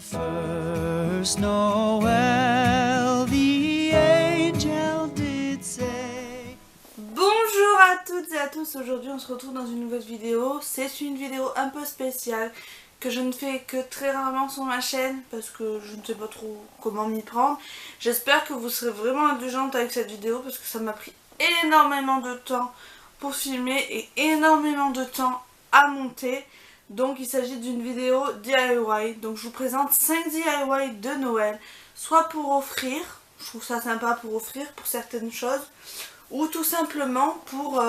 first Noel, the angel did say. Bonjour à toutes et à tous, aujourd'hui on se retrouve dans une nouvelle vidéo. C'est une vidéo un peu spéciale que je ne fais que très rarement sur ma chaîne parce que je ne sais pas trop comment m'y prendre. J'espère que vous serez vraiment indulgente avec cette vidéo parce que ça m'a pris énormément de temps pour filmer et énormément de temps à monter. Donc il s'agit d'une vidéo DIY. Donc je vous présente 5 DIY de Noël, soit pour offrir, je trouve ça sympa pour offrir pour certaines choses, ou tout simplement pour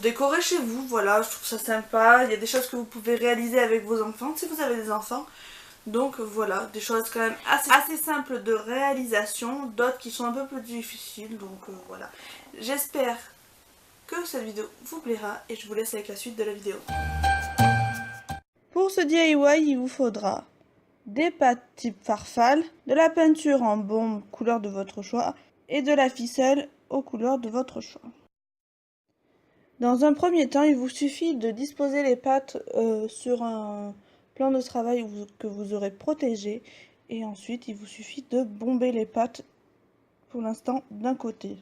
décorer chez vous. Voilà, je trouve ça sympa. Il y a des choses que vous pouvez réaliser avec vos enfants si vous avez des enfants. Donc voilà, des choses quand même assez simples de réalisation, d'autres qui sont un peu plus difficiles. Donc voilà, j'espère que cette vidéo vous plaira et je vous laisse avec la suite de la vidéo. Pour ce DIY, il vous faudra des pâtes type farfalle, de la peinture en bombe couleur de votre choix et de la ficelle aux couleurs de votre choix. Dans un premier temps, il vous suffit de disposer les pâtes sur un plan de travail que vous aurez protégé et ensuite il vous suffit de bomber les pâtes pour l'instant d'un côté.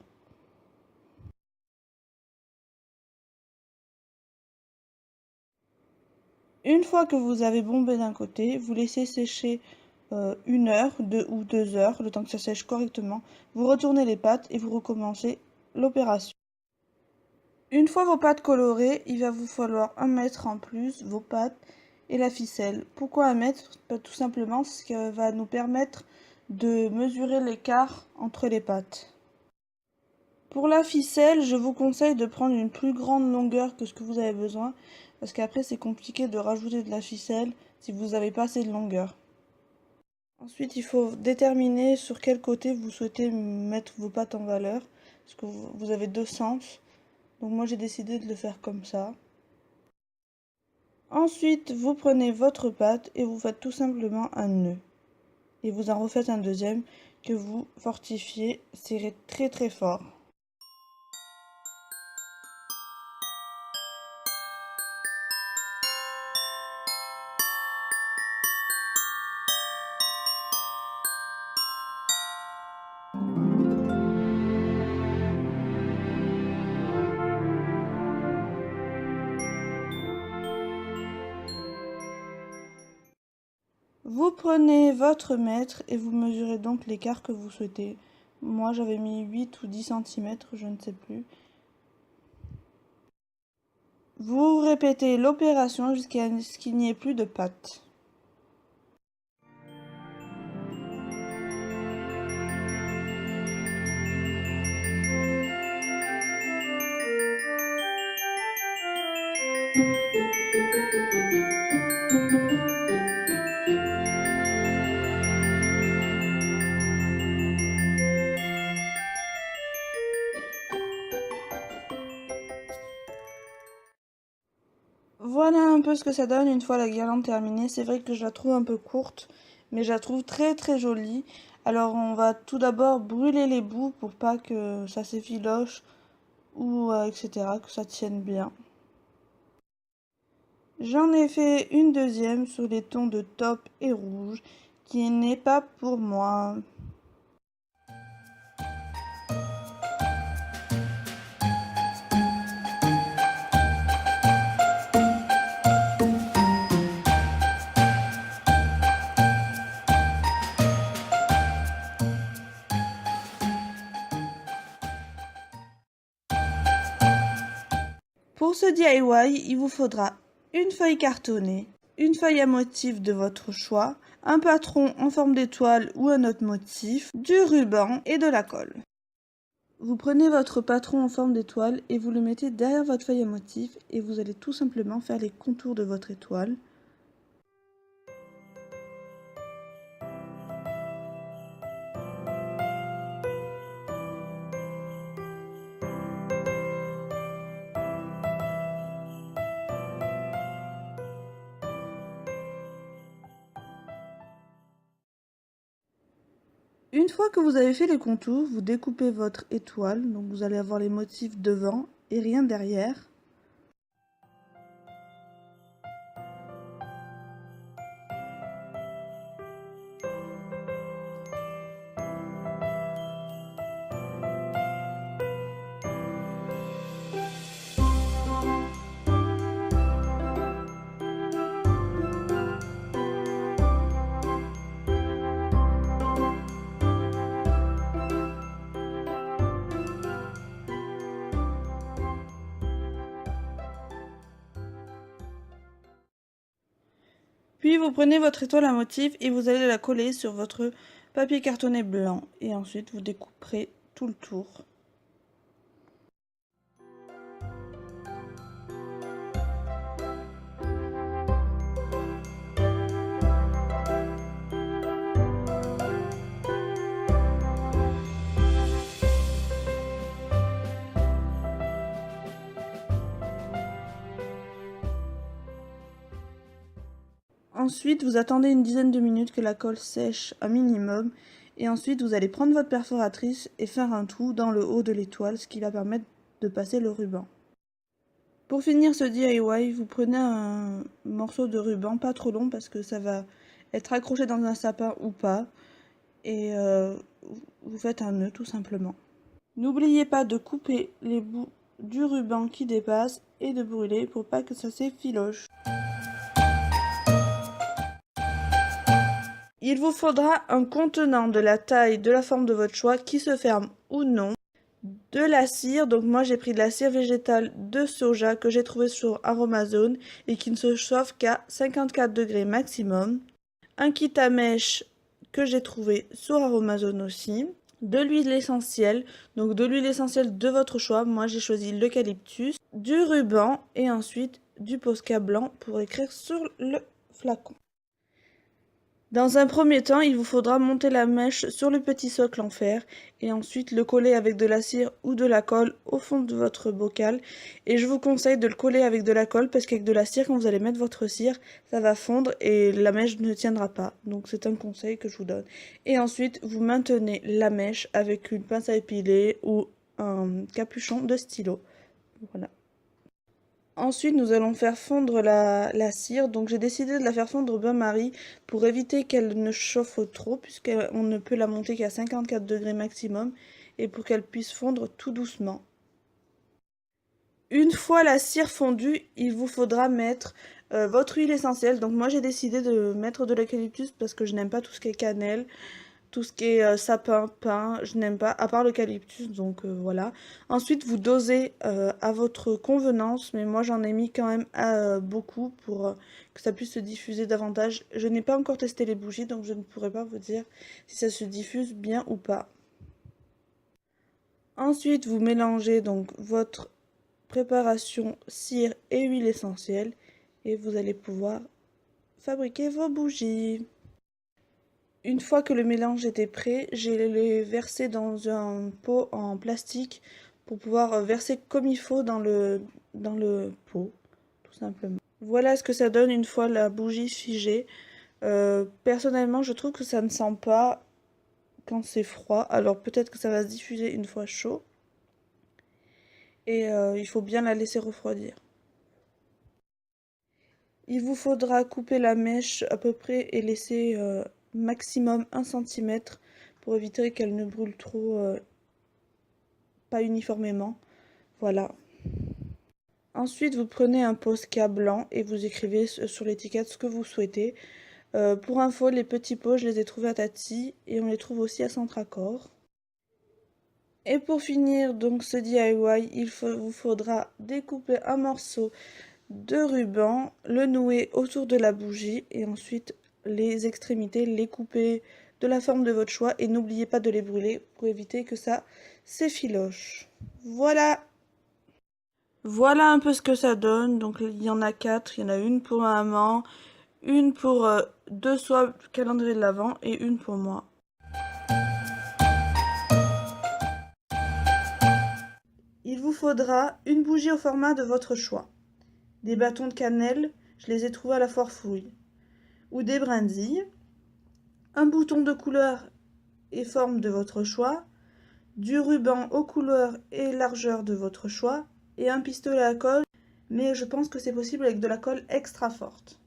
Une fois que vous avez bombé d'un côté, vous laissez sécher 1 heure ou 2 heures, le temps que ça sèche correctement. Vous retournez les pâtes et vous recommencez l'opération. Une fois vos pâtes colorées, il va vous falloir 1 mètre en plus, vos pâtes et la ficelle. Pourquoi 1 mètre? Tout simplement, ce qui va nous permettre de mesurer l'écart entre les pâtes. Pour la ficelle, je vous conseille de prendre une plus grande longueur que ce que vous avez besoin, parce qu'après c'est compliqué de rajouter de la ficelle si vous n'avez pas assez de longueur. Ensuite, il faut déterminer sur quel côté vous souhaitez mettre vos pâtes en valeur, parce que vous avez 2 sens. Donc moi j'ai décidé de le faire comme ça. Ensuite, vous prenez votre pâte et vous faites tout simplement un nœud. Et vous en refaites un deuxième que vous fortifiez, serrez très très fort. Vous prenez votre mètre et vous mesurez donc l'écart que vous souhaitez. Moi j'avais mis 8 ou 10 cm, je ne sais plus. Vous répétez l'opération jusqu'à ce qu'il n'y ait plus de pâte. Voilà un peu ce que ça donne une fois la guirlande terminée. C'est vrai que je la trouve un peu courte, mais je la trouve très très jolie. Alors on va tout d'abord brûler les bouts pour pas que ça s'effiloche ou etc., que ça tienne bien. J'en ai fait une deuxième sur les tons de taupe et rouge, qui n'est pas pour moi. Pour ce DIY, il vous faudra une feuille cartonnée, une feuille à motif de votre choix, un patron en forme d'étoile ou un autre motif, du ruban et de la colle. Vous prenez votre patron en forme d'étoile et vous le mettez derrière votre feuille à motif et vous allez tout simplement faire les contours de votre étoile. Une fois que vous avez fait les contours, vous découpez votre étoile, donc vous allez avoir les motifs devant et rien derrière. Puis vous prenez votre étoile à motif et vous allez la coller sur votre papier cartonné blanc. Et ensuite vous découperez tout le tour. Ensuite, vous attendez une dizaine de minutes que la colle sèche un minimum. Et ensuite, vous allez prendre votre perforatrice et faire un trou dans le haut de l'étoile, ce qui va permettre de passer le ruban. Pour finir ce DIY, vous prenez un morceau de ruban, pas trop long parce que ça va être accroché dans un sapin ou pas. Et vous faites un nœud tout simplement. N'oubliez pas de couper les bouts du ruban qui dépassent et de brûler pour pas que ça s'effiloche. Il vous faudra un contenant de la taille, de la forme de votre choix qui se ferme ou non. De la cire, donc moi j'ai pris de la cire végétale de soja que j'ai trouvé sur Aromazone et qui ne se chauffe qu'à 54 degrés maximum. Un kit à mèche que j'ai trouvé sur Aromazone aussi. De l'huile essentielle, donc de l'huile essentielle de votre choix, moi j'ai choisi l'eucalyptus. Du ruban et ensuite du Posca blanc pour écrire sur le flacon. Dans un premier temps, il vous faudra monter la mèche sur le petit socle en fer et ensuite le coller avec de la cire ou de la colle au fond de votre bocal. Et je vous conseille de le coller avec de la colle parce qu'avec de la cire, quand vous allez mettre votre cire, ça va fondre et la mèche ne tiendra pas. Donc c'est un conseil que je vous donne. Et ensuite, vous maintenez la mèche avec une pince à épiler ou un capuchon de stylo. Voilà. Ensuite, nous allons faire fondre la cire. Donc, j'ai décidé de la faire fondre au bain-marie pour éviter qu'elle ne chauffe trop, puisqu'on ne peut la monter qu'à 54 degrés maximum, et pour qu'elle puisse fondre tout doucement. Une fois la cire fondue, il vous faudra mettre votre huile essentielle. Donc, moi, j'ai décidé de mettre de l'eucalyptus parce que je n'aime pas tout ce qui est cannelle. Tout ce qui est sapin, pin, je n'aime pas, à part l'eucalyptus, donc voilà. Ensuite, vous dosez à votre convenance, mais moi j'en ai mis quand même beaucoup pour que ça puisse se diffuser davantage. Je n'ai pas encore testé les bougies, donc je ne pourrais pas vous dire si ça se diffuse bien ou pas. Ensuite, vous mélangez donc votre préparation cire et huile essentielle et vous allez pouvoir fabriquer vos bougies. Une fois que le mélange était prêt, j'ai les versé dans un pot en plastique pour pouvoir verser comme il faut dans le pot, tout simplement. Voilà ce que ça donne une fois la bougie figée. Personnellement, je trouve que ça ne sent pas quand c'est froid. Alors peut-être que ça va se diffuser une fois chaud. Et il faut bien la laisser refroidir. Il vous faudra couper la mèche à peu près et laisser maximum 1 cm pour éviter qu'elle ne brûle trop, pas uniformément. Voilà. Ensuite, vous prenez un Posca blanc et vous écrivez sur l'étiquette ce que vous souhaitez. Pour info, les petits pots, je les ai trouvés à Tati et on les trouve aussi à Centracor. Et pour finir donc ce DIY, vous faudra découper un morceau de ruban, le nouer autour de la bougie et ensuite les extrémités, les couper de la forme de votre choix et n'oubliez pas de les brûler pour éviter que ça s'effiloche. Voilà! Voilà un peu ce que ça donne. Donc il y en a 4, il y en a une pour ma maman, une pour deux soies calendrier de l'Avent et une pour moi. Il vous faudra une bougie au format de votre choix, des bâtons de cannelle, je les ai trouvés à la foire fouille, ou des brindilles, un bouton de couleur et forme de votre choix, du ruban aux couleurs et largeur de votre choix, et un pistolet à colle, mais je pense que c'est possible avec de la colle extra forte.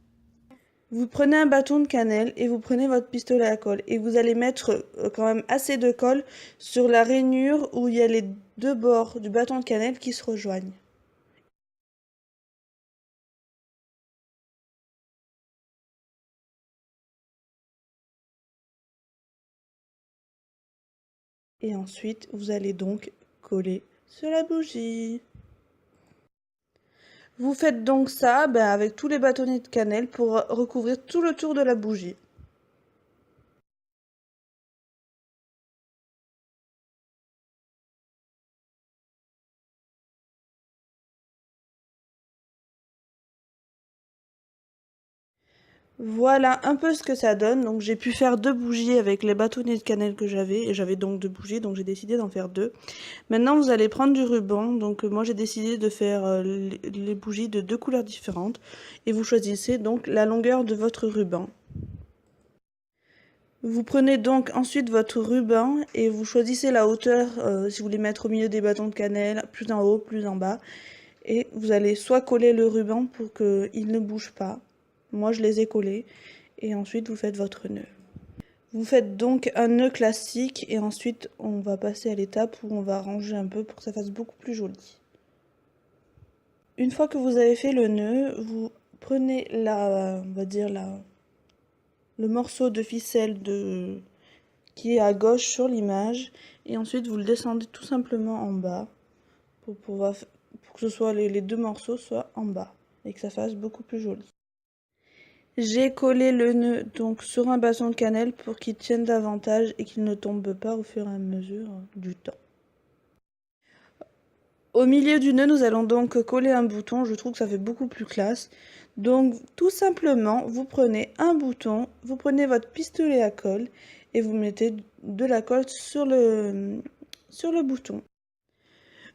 Vous prenez un bâton de cannelle et vous prenez votre pistolet à colle et vous allez mettre quand même assez de colle sur la rainure où il y a les deux bords du bâton de cannelle qui se rejoignent. Et ensuite, vous allez donc coller sur la bougie. Vous faites donc ça avec tous les bâtonnets de cannelle pour recouvrir tout le tour de la bougie. Voilà un peu ce que ça donne. Donc j'ai pu faire 2 bougies avec les bâtonnets de cannelle que j'avais. Et j'avais donc 2 bougies, donc j'ai décidé d'en faire 2. Maintenant vous allez prendre du ruban. Donc moi j'ai décidé de faire les bougies de 2 couleurs différentes. Et vous choisissez donc la longueur de votre ruban. Vous prenez donc ensuite votre ruban et vous choisissez la hauteur si vous voulez mettre au milieu des bâtons de cannelle, plus en haut, plus en bas. Et vous allez soit coller le ruban pour qu'il ne bouge pas. Moi je les ai collés. Et ensuite vous faites votre nœud. Vous faites donc un nœud classique et ensuite on va passer à l'étape où on va ranger un peu pour que ça fasse beaucoup plus joli. Une fois que vous avez fait le nœud, vous prenez on va dire le morceau de ficelle qui est à gauche sur l'image et ensuite vous le descendez tout simplement en bas pour que ce soit les 2 morceaux soient en bas et que ça fasse beaucoup plus joli. J'ai collé le nœud donc sur un bâton de cannelle pour qu'il tienne davantage et qu'il ne tombe pas au fur et à mesure du temps. Au milieu du nœud, nous allons donc coller un bouton. Je trouve que ça fait beaucoup plus classe. Donc tout simplement, vous prenez un bouton, vous prenez votre pistolet à colle et vous mettez de la colle sur le bouton.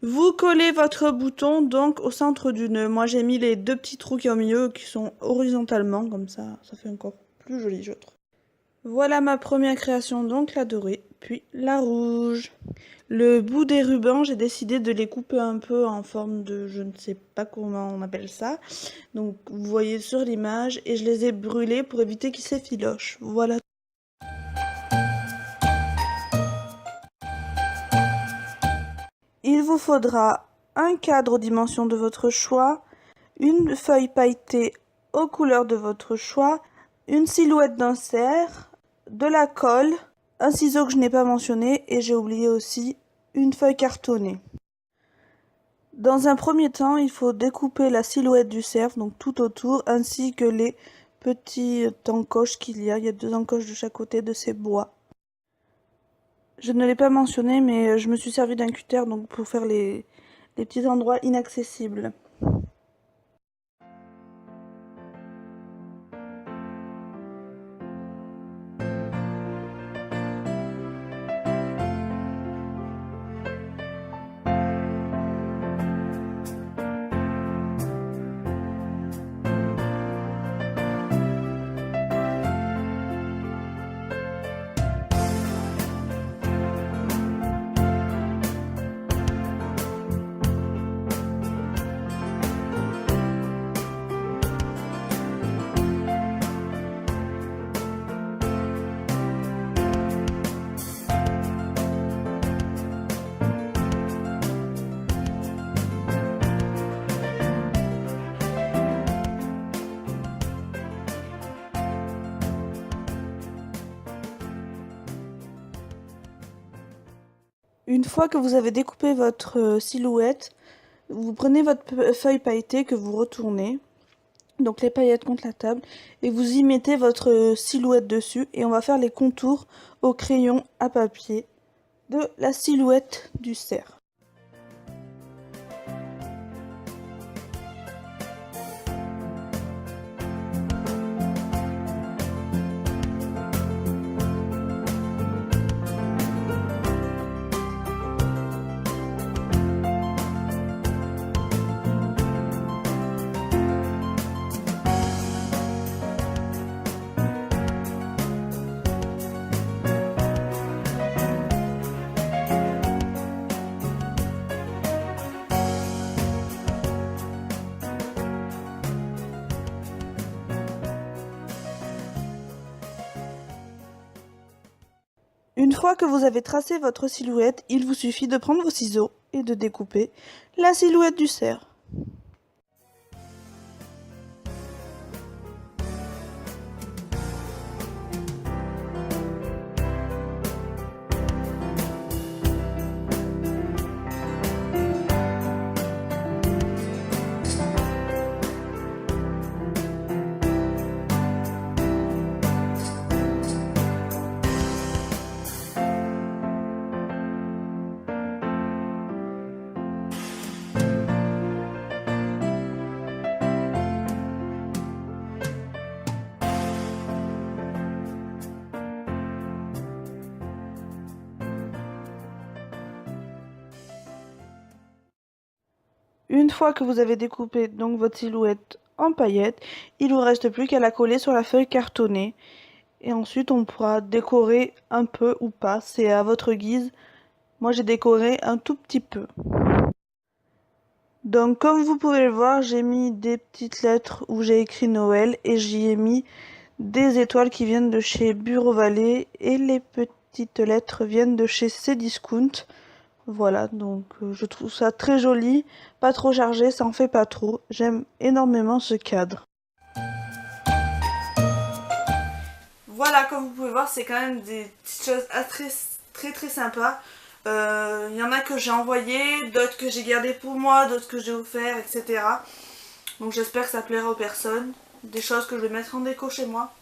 Vous collez votre bouton donc au centre du nœud. Moi j'ai mis les 2 petits trous qui sont au milieu qui sont horizontalement, comme ça fait encore plus joli je trouve. Voilà ma première création, donc la dorée, puis la rouge. Le bout des rubans, j'ai décidé de les couper un peu en forme de, je ne sais pas comment on appelle ça. Donc vous voyez sur l'image et je les ai brûlés pour éviter qu'ils s'effilochent. Voilà. Il vous faudra un cadre aux dimensions de votre choix, une feuille pailletée aux couleurs de votre choix, une silhouette d'un cerf, de la colle, un ciseau que je n'ai pas mentionné et j'ai oublié aussi une feuille cartonnée. Dans un premier temps, il faut découper la silhouette du cerf, donc tout autour, ainsi que les petites encoches qu'il y a. Il y a 2 encoches de chaque côté de ces bois. Je ne l'ai pas mentionné, mais je me suis servi d'un cutter donc pour faire les petits endroits inaccessibles. Une fois que vous avez découpé votre silhouette, vous prenez votre feuille pailletée que vous retournez, donc les paillettes contre la table, et vous y mettez votre silhouette dessus et on va faire les contours au crayon à papier de la silhouette du cerf. Une fois que vous avez tracé votre silhouette, il vous suffit de prendre vos ciseaux et de découper la silhouette du cerf. Une fois que vous avez découpé donc votre silhouette en paillettes, il ne vous reste plus qu'à la coller sur la feuille cartonnée. Et ensuite on pourra décorer un peu ou pas, c'est à votre guise. Moi j'ai décoré un tout petit peu. Donc comme vous pouvez le voir, j'ai mis des petites lettres où j'ai écrit Noël et j'y ai mis des étoiles qui viennent de chez Bureau Vallée et les petites lettres viennent de chez Cdiscount. Voilà, donc je trouve ça très joli, pas trop chargé, ça en fait pas trop. J'aime énormément ce cadre. Voilà, comme vous pouvez voir, c'est quand même des petites choses très sympas. Il y en a que j'ai envoyé, d'autres que j'ai gardé pour moi, d'autres que j'ai offert, etc. Donc j'espère que ça plaira aux personnes. Des choses que je vais mettre en déco chez moi.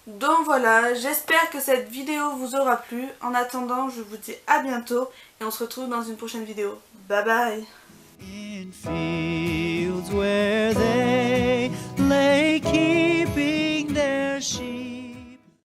Donc voilà, j'espère que cette vidéo vous aura plu. En attendant, je vous dis à bientôt et on se retrouve dans une prochaine vidéo. Bye bye. In fields where they lay keeping their sheep.